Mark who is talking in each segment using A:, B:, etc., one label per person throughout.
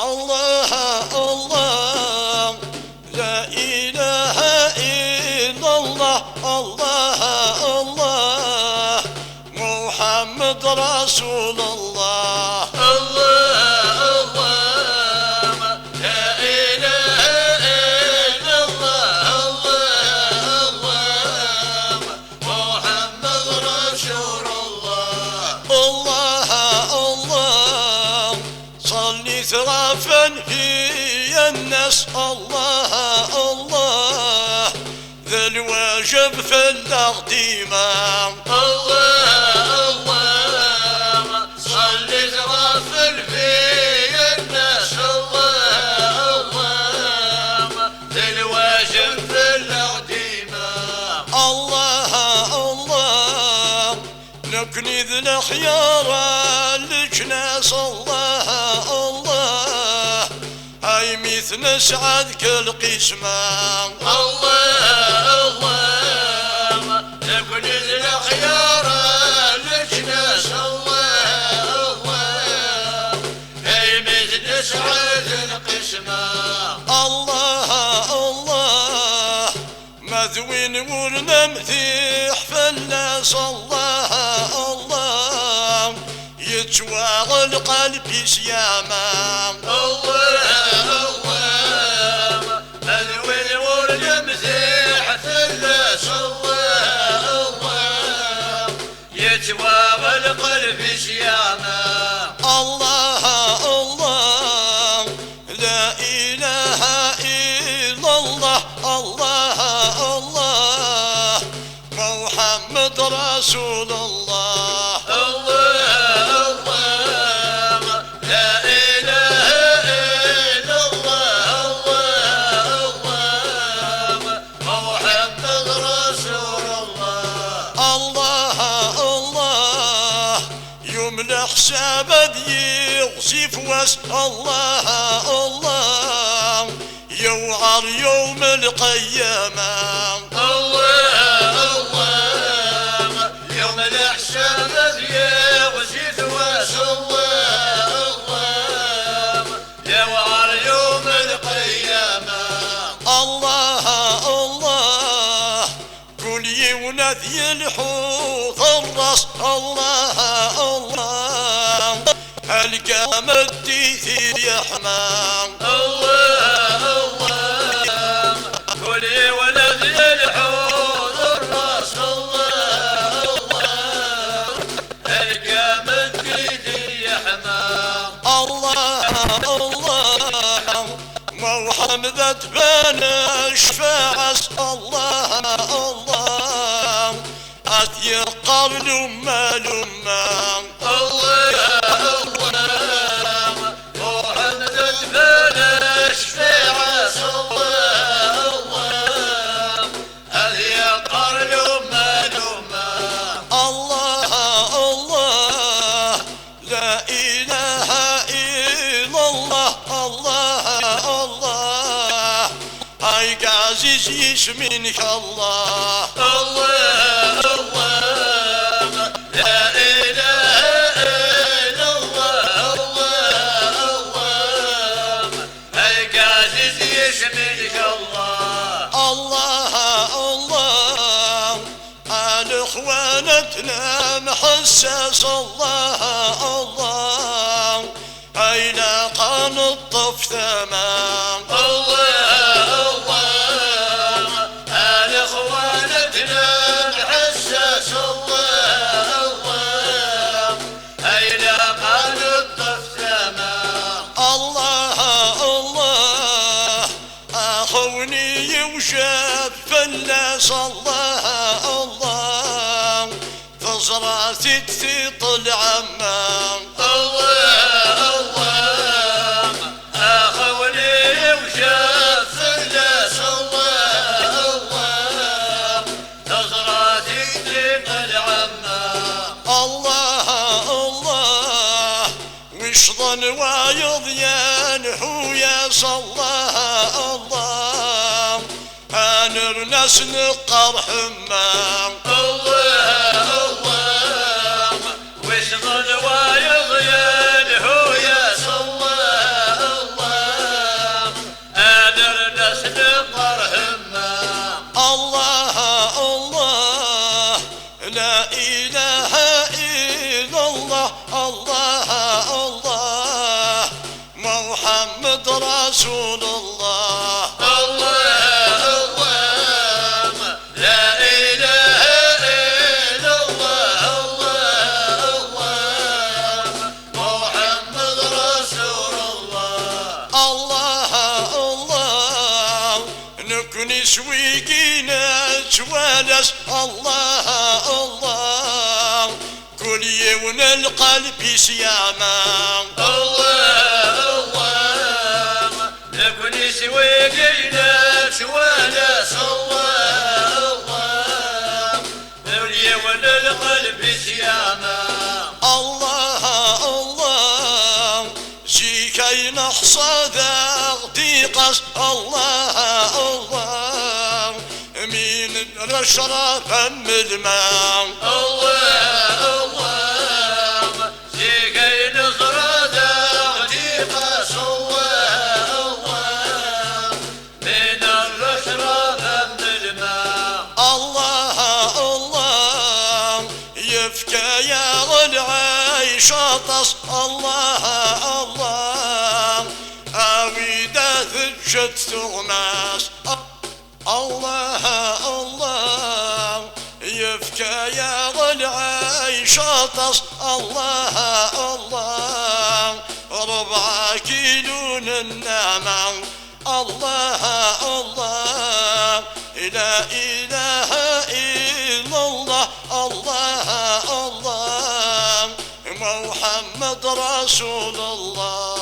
A: الله الله لا إله إلا الله الله الله محمد رسول الله
B: الله الله لا إله إلا الله الله محمد رسول الله
A: الله الله صلي ثرافا هي الناس الله الله ذا الواجب في الأقديمة
B: الله الله صلي ثرافا هي الناس الله الله ذا الواجب في الأقديمة
A: الله الله نكنذ الخيار الجناس الله الله هاي مثل نسعد كل قسمة
B: الله الله نكون الخيار لجناس الله الله هي مثل نسعد القسمة
A: الله الله مذوين ورنمثيح فلاس الله الله يتواغل قلبي سياما
B: الله الله مذوي الورد مزيح فلاس الله الله يتواغل قلبي سياما
A: الله الله لا إله إلا الله الله الله محمد رسول الله
B: الله الله لا إله إلا الله الله محمد رسول الله
A: الله الله يوم الحساب يغصف واسع الله الله يوعر يوم القيامة
B: الله الله يوم الأحساب يغزي ثواس الله الله يوعر يوم القيامة
A: الله الله كل يونثي الحوض الراس الله الله القام الديثي يحمى
B: الله الله كل ولد الحوض الراس الله الله القام الديثي يحمى
A: الله الله محمد بن الشفاعس الله الله أثي قبل ما لما
B: الله الله محمد بن الشفاعة الله الله هذه قرن ملومة
A: الله الله لا إله إلا الله الله الله هاي عزيز يسمينك الله
B: الله الله لا إله إلا الله الله الله هيك عزيز يشملك الله
A: الله الله عن اخوانتنا محسس الله الله اين قان الطف ثمان
B: الله الله آل إخوانتنا نحسس الله الله أين قال الطف تمام
A: الله الله اخوني وشاف فلاس الله الله فزرعتي طلع عمان
B: الله الله أخوني وشاف فلاس الله الله نظراتي تقل عما
A: الله الله وشظن وايض ينحو يا صلاح الله انر ناس نقر حمام
B: الله الله وشظن وايض ينحو يا صلاح
A: رسول الله
B: الله الله لا إله إلا الله الله الله محمد رسول الله
A: الله الله نكنس ويقينا توالس الله الله كل يوم القلب سياما
B: الله الله نكون سويقينا شوانا الله الله نولي ولا القلب سياما
A: الله الله زيكي نحصى ذاغتي قص الله الله من الاشرف من الماء
B: الله الله زيكي نصر ذاغتي قص الله الله من الاشرف من الماء
A: الله الله يفكى يا العيش طص الله الله أويدا ثجت ثغماس الله الله يفكى يا العيش طص الله الله ربع كيلو النعمة الله الله لا إله إلا الله الله الله محمد رسول الله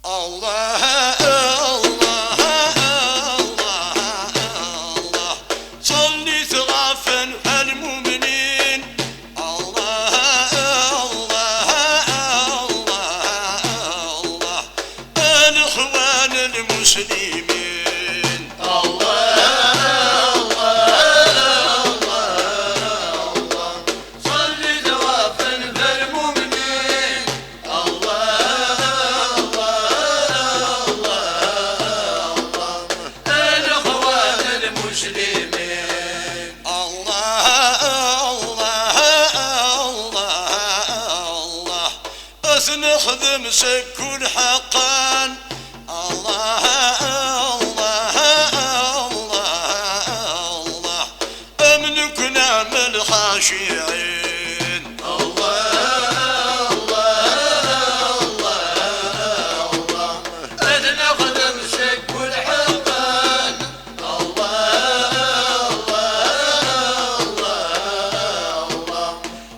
A: الله الله الله الله صلي ثغافا المؤمنين الله الله الله الله الإخوان المسلمين
B: الله الله الله صلي دوافا بالمؤمنين الله الله الله الإخوان المسلمين
A: الله الله الله نخدم سكون حقا الله الله الله الله املك نعمل خاشعين
B: الله الله الله أذن خدم سك الحقان الله الله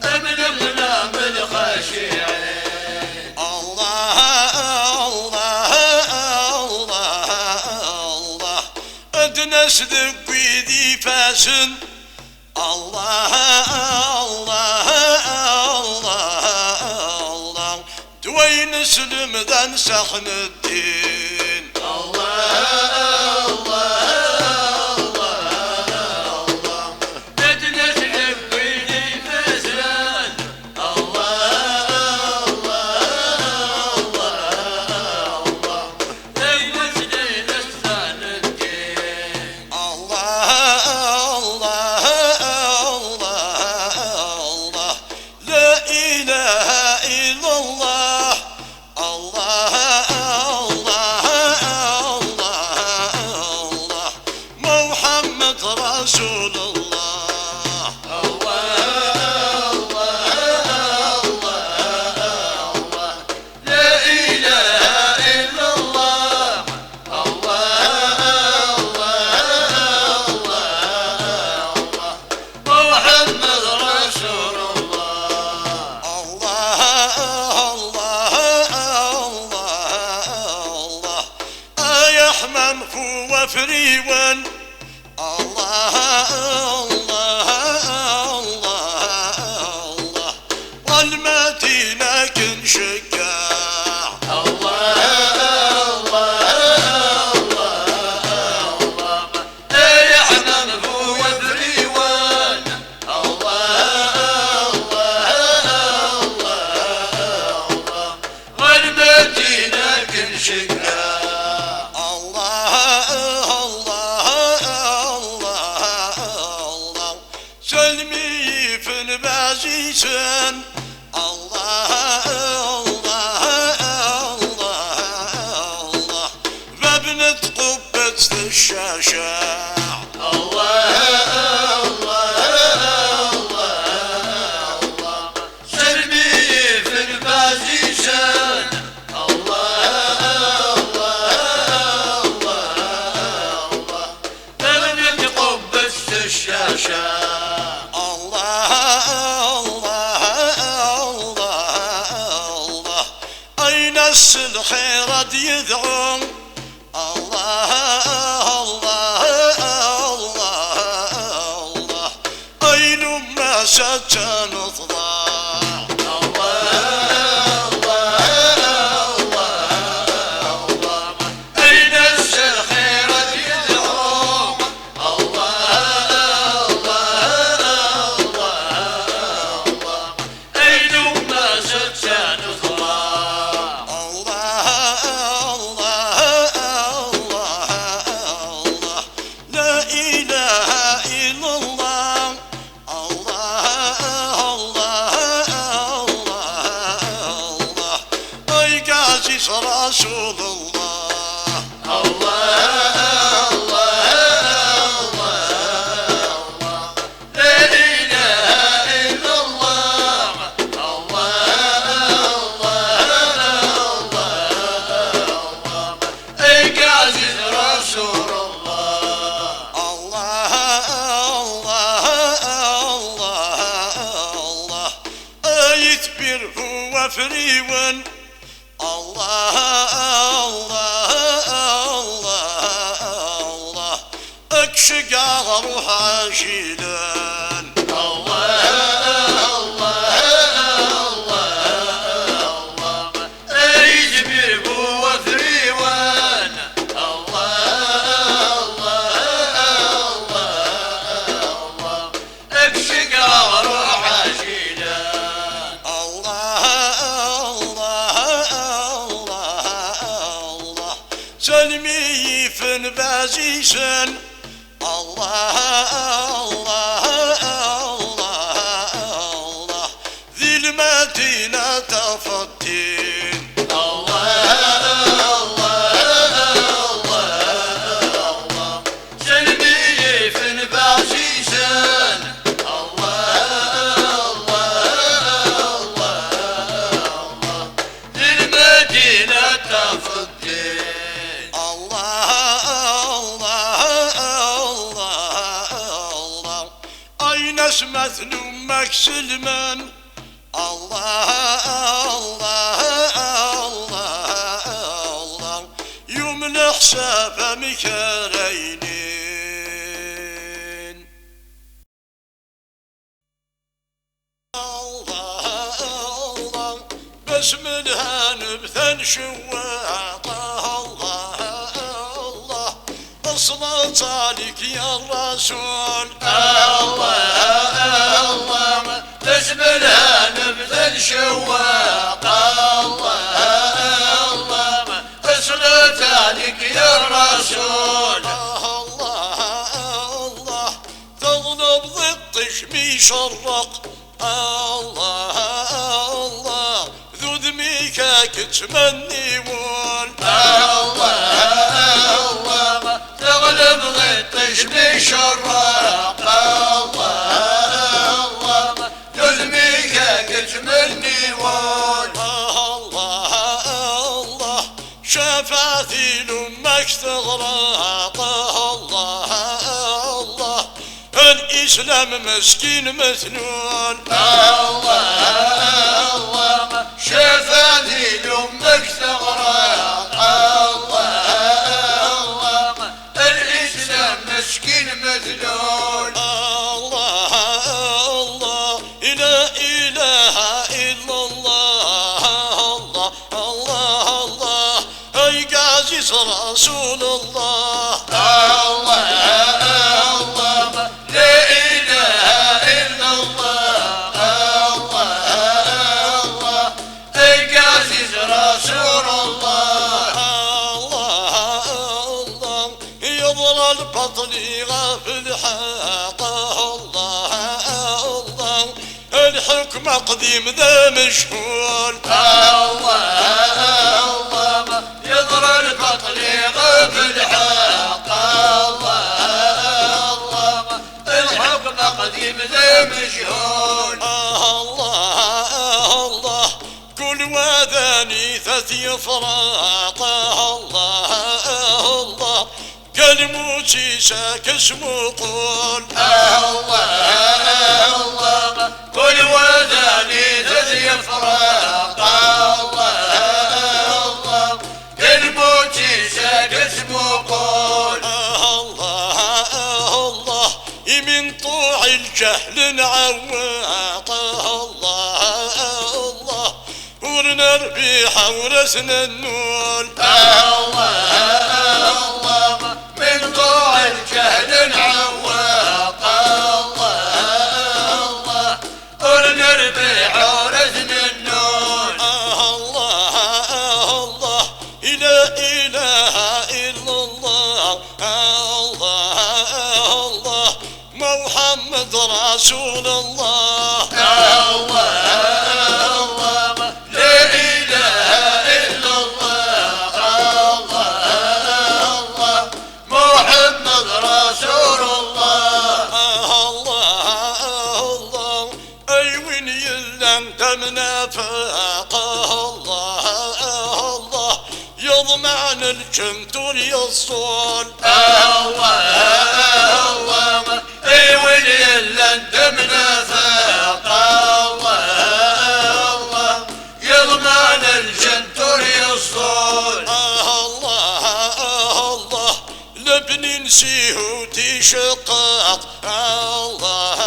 B: أملكنا من خاشعين
A: الله ادنى صدق بيدي فاسن الله الله دوين سلم ذا سخن الدين رسول الله
B: لا إله إلا الله محمد رسول الله
A: الله يحمم هو فريون الله والمدينة كن شجاع
B: يحمم هو بريوان والمدينة كن شقاع
A: الله سلمي في البازيسن الله الناس الخير يدعون الله الله الله الله أين ما سجن ضاع رسول الله
B: الله الله الله لا إله إلا الله الله الله أي عزيز رسول الله
A: الله الله يتبر هو فريون الله الله اكشق روح عاشلان سلمي فن بازيسن الله الله الله ذي المدينة تفتين
B: سلمي فن بازيسن ذي المدينة تفتين
A: نسمة أمك سلمان الله الله الله يوم الحساب مكرينين الله الله بسم الهانب ثنشواق الله الله الصلاة عليك يا الرسول
B: الله بسم الله نبذل شواق الله الصلاة عليك يا الرسول
A: الله الله تغلب ضد شمي شرق الله الله ذو ذميك تمني ول
B: الله تغلب ضد شمي شرق
A: شفاثي لأمك تغرق الله الله الإسلام مسكين مثنون
B: الله شفاثي لأمك تغرق الله الإسلام مسكين مثنون
A: الله الله لا إله إلا الله الله الله أي عزيز رسول الله
B: الله لا إله إلا الله الله أي عزيز رسول الله
A: الله يضرى البطل غافل حق الله الحكم قديم ذا مشهور
B: الله يضرى البطل غافل حق الله الحكم قديم ذا مشهور
A: الله كل وذاني ثثي فراق الله كلموتي ساكس مقول
B: الله كل وذاني ثثي فراق الله
A: الجهل نعوقه الله الله ونربي حورسنا النول
B: الله الله من ضوء الجهل نعوق الله الله ونربي حورسنا النول
A: الله الله لا إله إلا الله الله الله محمد رسول الله
B: الله لا إله إلا الله الله محمد رسول الله
A: الله أيوين يلان دمنا فاقه الله الله يضمعن الجنتور يصول
B: الله ايوين يلان دمنا فاق الله يضمن الجنتور يصول
A: الله لبني نسيه تشقاق الله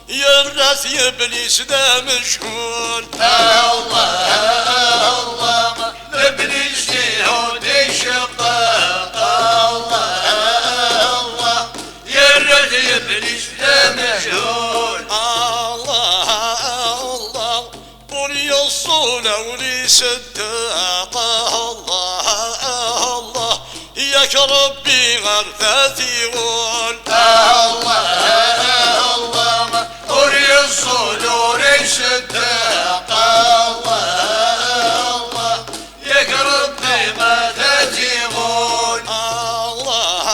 A: يرث يبليس ذا مشهور
B: الله لبني نسيه تشقاق الله يرث يبليس ذا مشهور
A: الله بني الصول وليس الداقة الله ياك ربي غرثاتي غول
B: الله أري الصدور الشتاق الله يقرب ما تجيبون
A: الله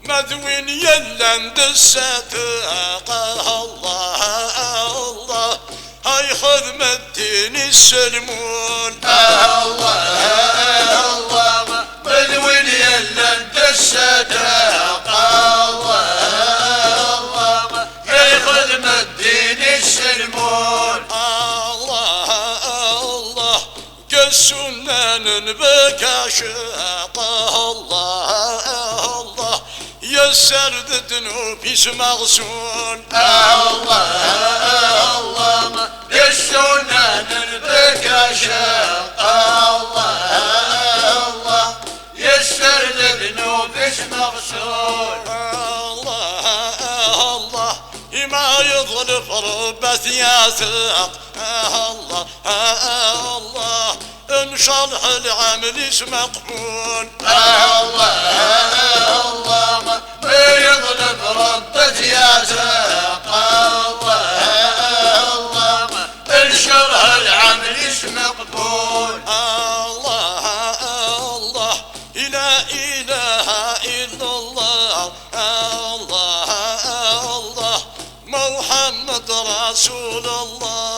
A: مذوين يلند الستاقة الله هاي خدمة الدين السلمون
B: الله مذوين يلند الصداق الله ياخذ الدين السلمون
A: الله قسونا نبكى عشاقه الله يسر ذنوب اسمع غسول
B: الله يسونا نبكى عشاقه الله يسر ذنوب اسمع غسول
A: الله ما يظلف ربة ياسق الله ان شرح العمل اسم مقبول
B: الله ما يظلم ربة ياسق الله انشرح العمل اسم مقبول
A: الله لا إله إلا الله الله محمد رسول الله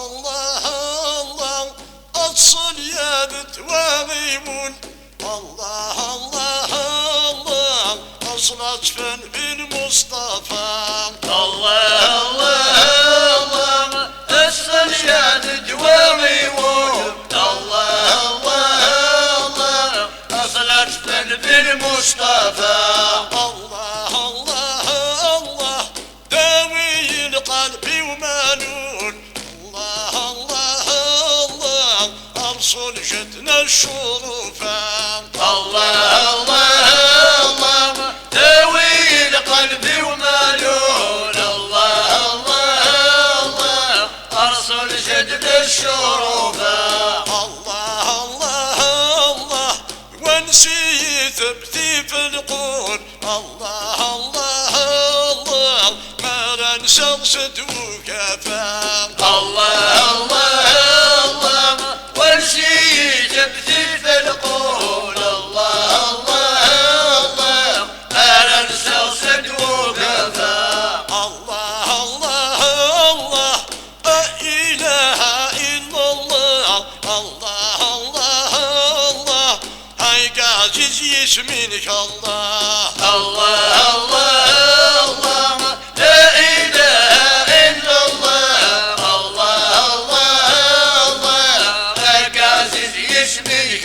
A: الله أصل يا بتواغيمون الله أصل أجفن بالمصطفى
B: الله السجاد دوامي وجب الله أصلت بالمصطفى
A: الله داوي القلب ومالون الله أرسل جدنا الشرفا
B: الله داوي القلب ومالون الله أرسل جدنا الشرفا
A: الله ونسي ثبتي في القول الله ما ننسى صدوك فام
B: الله ونسي ثبتي في القول الله أنا ننسى صدوك فام
A: الله لا إله إلا الله هاي قاعد يسمينك الله
B: الله لا إله إلا الله الله عزيز يسميك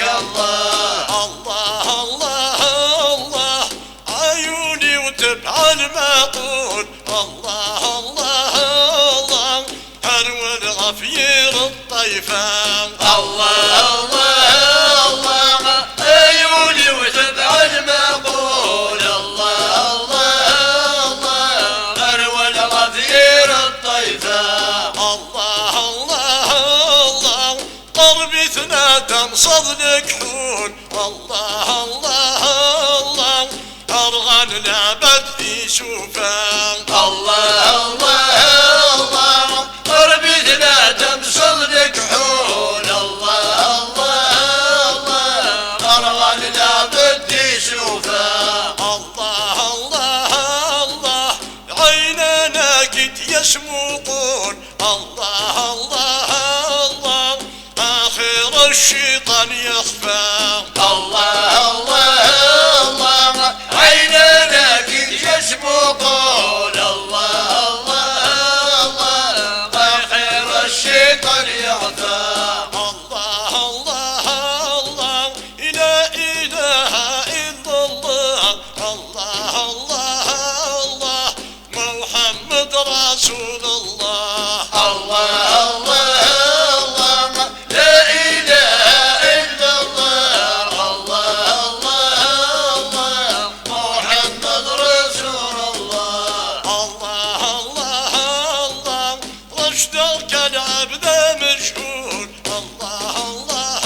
A: صدلك حون الله الله الله أرغن لابد في شوفان
B: الله الله الله قربي ثلاثة صدلك حون الله الله الله أرغن لابد يشوفه
A: الله الله الله عيننا قد يشموقون الله الله الله آخر الشيطان يخفى
B: الله الله الله عيننا كل يسبقون الله الله الله خير الشيطان يغفى
A: الله الله الله لا إله إلا الله الله الله الله محمد رسول الله
B: الله الله الله لا إله إلا الله الله الله محمد رسول الله
A: الله الله الله رشدك العبد مشهور الله الله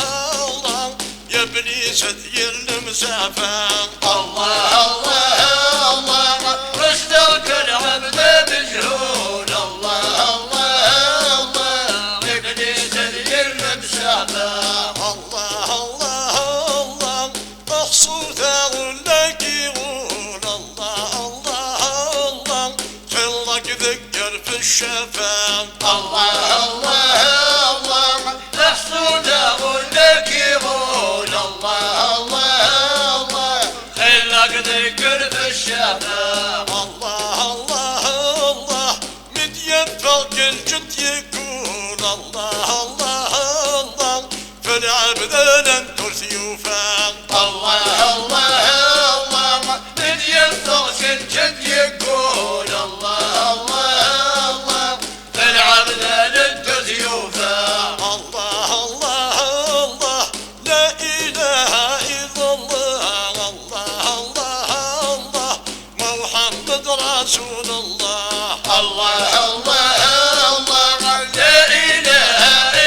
A: الله يا ابليس ذي المسافة
B: الله الله الله رشدك العبد مجهول الله الله الله ابليس ذي المسافة
A: الله الله الله مقصوده لك يقول الله الله الله خلك ذكر في الشفا
B: الله الله الله محسود لك يقول الله الله الله خلك ذكر في الشفا
A: الله الله الله من يفق الجد يقول الله الله الله فالعبد لن تسيوفا
B: الله الله الله من ينفخ الجد يقول الله الله الله فالعبد لن تزيوفا
A: الله الله الله لا إله إلا الله الله الله الله محمد رسول الله
B: الله الله الله لا إله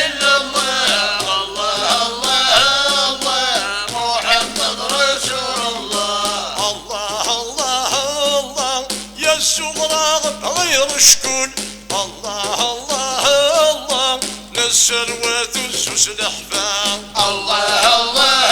B: إلا الله الله الله الله محمد رسول الله
A: الله الله الله يا الصغرى غير شكون الله الله الله نسر وتسوس الأحفاد
B: الله الله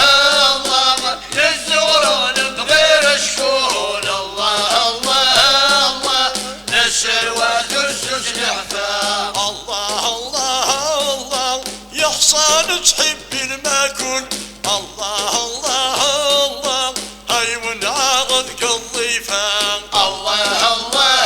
B: الله للزغران بغير شكون الله الله الله نسر وتسس الأحفاد
A: الله الله الله يا حصان تحب الماكل الله الله الله حيوان عاقد كالضيفان
B: الله الله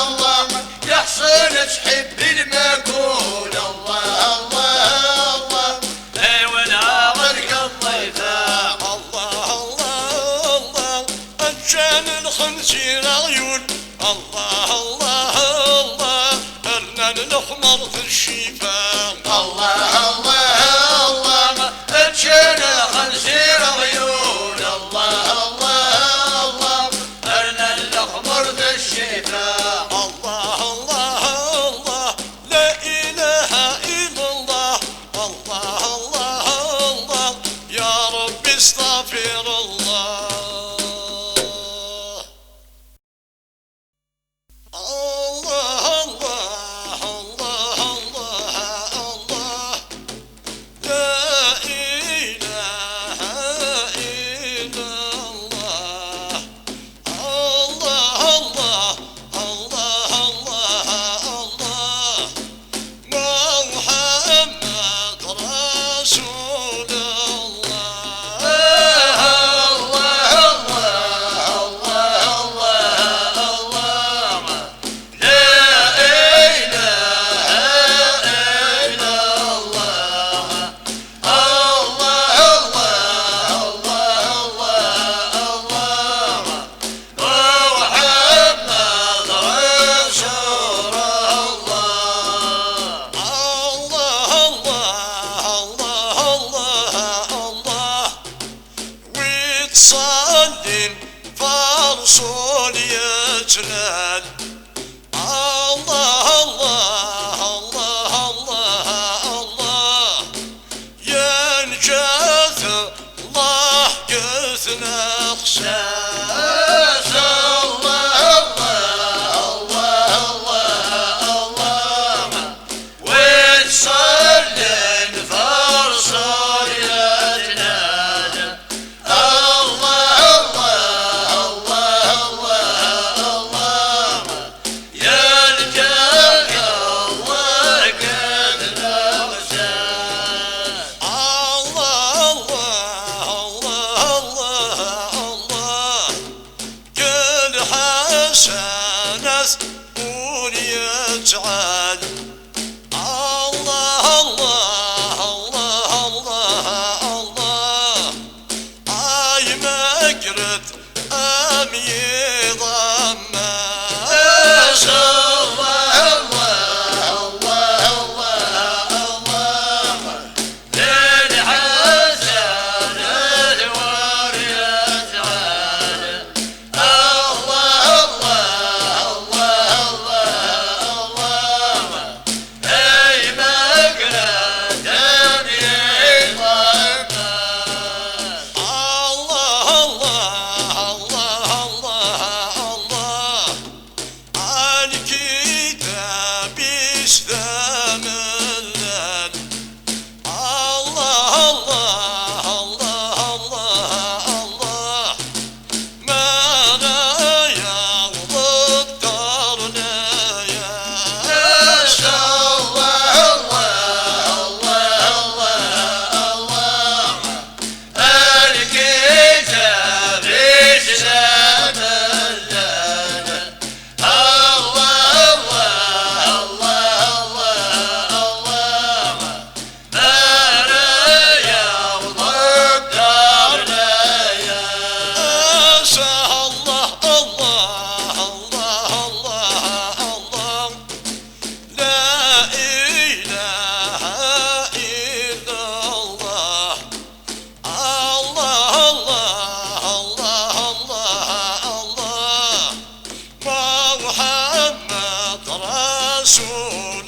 B: الله يحصل تحب الماكول الله الله الله ايوان عاقلك الضيفان
A: الله الله الله أجان الخنزير عيون الله الله الله أرنان الأحمر في الشيفان
B: الله الله الله اتشان الخنزير عيون الله الله الله ارنا الاخضر ذا الشفاء
A: الله الله الله لا إله إلا الله الله الله الله يا رب استغفر الله الله الله الله الله الله لا إله إلا الله الله الله الله الله الله محمد رسول الله الله الله الله الله الله وتصلي فرسول يجلال الله الله الله الله الله ينجى اخساس
B: الله الله الله الله وتصلي الفرصة يتنادى الله الله الله الله يا الجاه الله قد نغسل
A: الله كل حسنة وليجعل الله اي مقرد ام يضمن رسول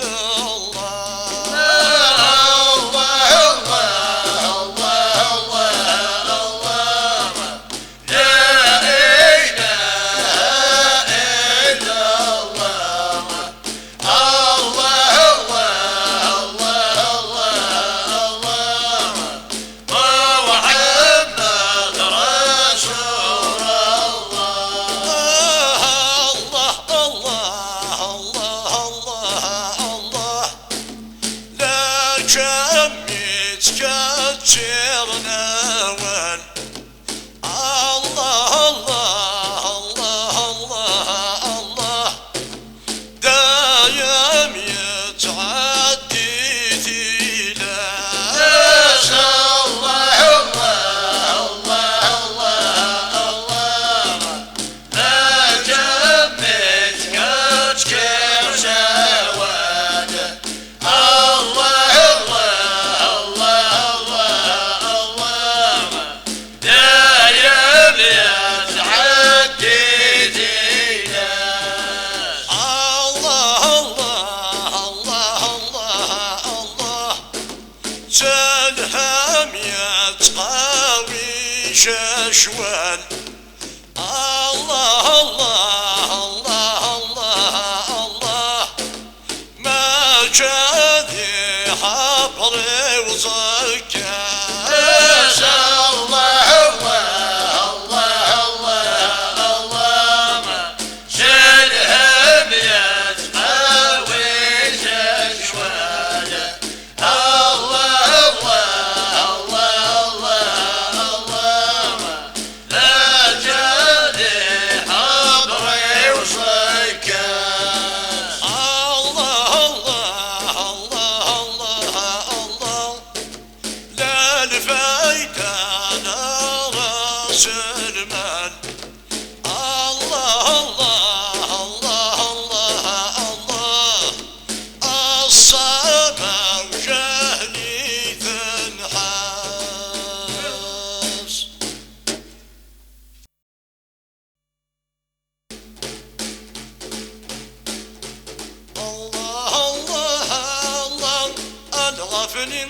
A: سلهم يتقاوي ششوان الله الله الله الله الله ما جادي حبري وزكاه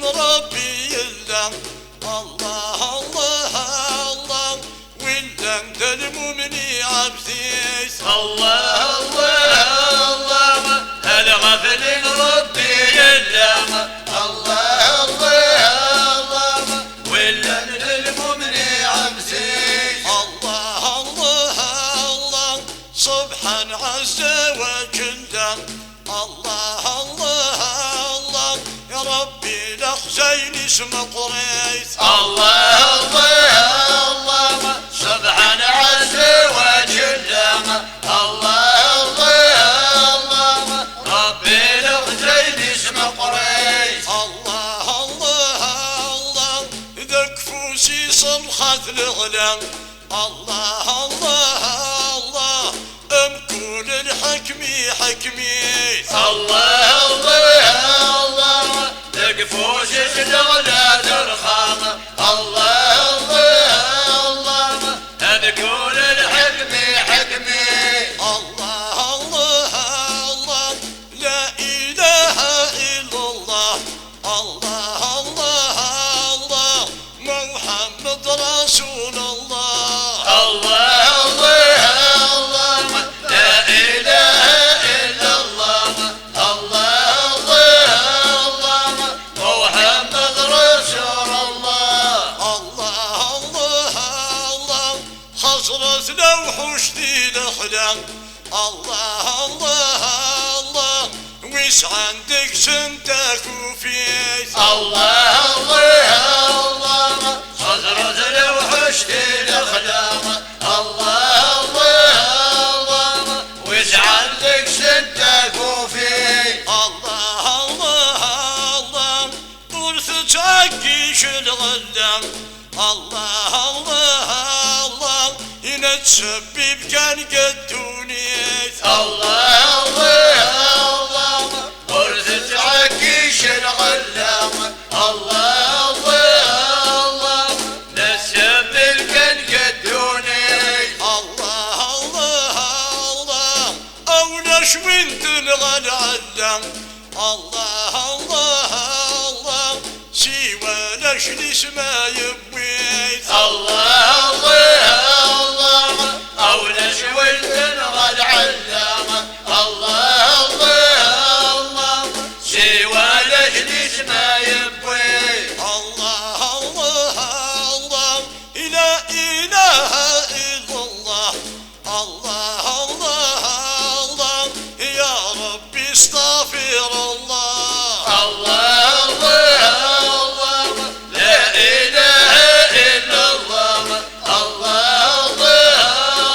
A: ربي الله الله الله الله انت المؤمن عبثيس
B: الله الله الله الغفل ربي يلام الله الله الله ولا المؤمن عبثيس
A: الله الله الله سبحان عز وجل الله الله الله يا ربي لخزين اسم قريش
B: الله الله الله سبحان عز وجل الله الله الله ربي لخزين اسم قريش
A: الله الله الله ذاك فوسي صلخت الغلام الله الله الله امكون الحكمي حكمي
B: الله الله الله تقفوش الدولة ترخام الله الله الله تذكر الحكمي حكمي
A: الله الله الله لا إله إلا الله الله الله الله محمد رسول الله
B: الله الله الله لا إله إلا الله الله الله محمد رسول الله
A: الله الله الله حصرت لوحوش ذي الأحلام الله الله الله ويش عندك سنتك وفيس
B: الله الله الله حضرت الوحش الأخلاق الله الله وش عندك سنتك وفي
A: الله الله الله ورث تعكيش الغلام الله الله الله ينتسبب كان قدونيس
B: الله الله ورثت عكيش الغلام الله الله نسب الكن قدوني
A: الله الله الله او نشوين تنغى العلام الله الله الله سوى نشلس ما يبويت
B: الله الله او نشوي تنغى العلام الله الله سوى نجلس ما يبوي
A: الله الله الله لا إله إلا الله الله الله الله يا ربي استغفر الله
B: الله الله لا إله إلا الله الله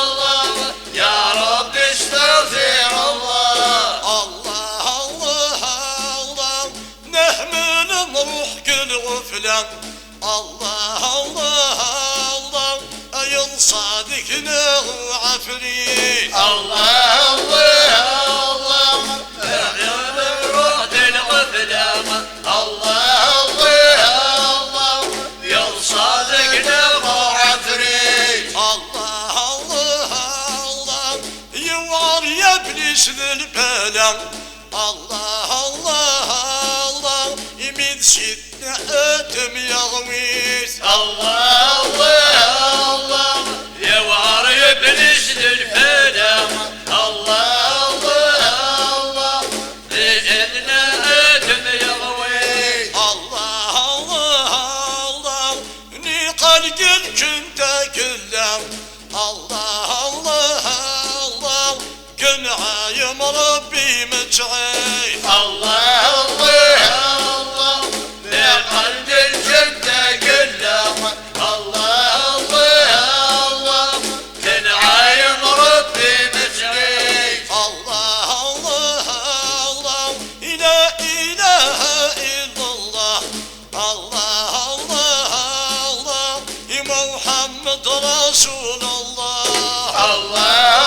B: الله يا رب استغفر الله
A: الله الله الله نحمل نروح كل غفلان الله الله الله أين صادقنا وعفريت
B: الله الله نحن نروح الغفلان الله الله يا صادقنا وعفريت
A: الله الله الله يوار يا ابليس للبلم الله الله الله يمين سيدنا ادم يا غويس
B: الله الله يا وعر ابليس للفلام الله الله بإذن آدم يغوي
A: الله الله الله نيقل قل كنت كلام الله الله الله كن عايم ربي متعين
B: الله الله بقلب الجنة قدام الله الله كن عايم ربي متعين
A: الله الله الله لا إله إلا الله الله الله الله محمد رسول الله
B: الله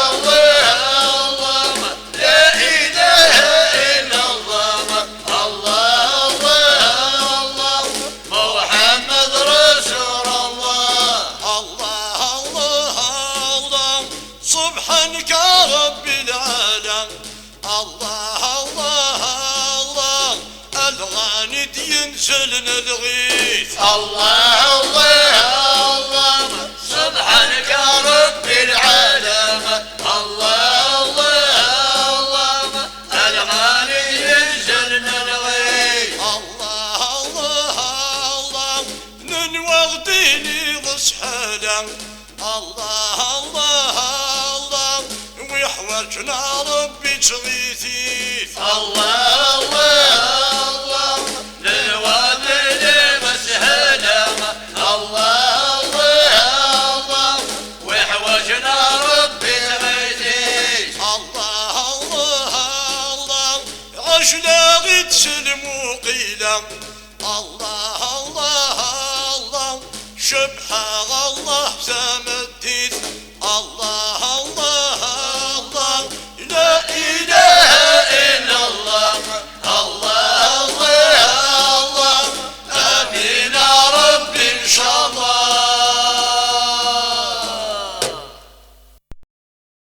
B: الله لا إله إلا الله الله الله محمد رسول الله
A: الله الله الله سبحانك يا رب العالم الله الله الله الغاند ينزل الغيث
B: الله الله سبحانك يا رب
A: وحوجنا ربي تغيثيث.
B: الله الله الله للوالد مسهلة الله الله الله وحوجنا ربي تغيثيث.
A: الله الله الله عشنا غد سلموا قيلا الله الله الله شبح الله ثمديث الله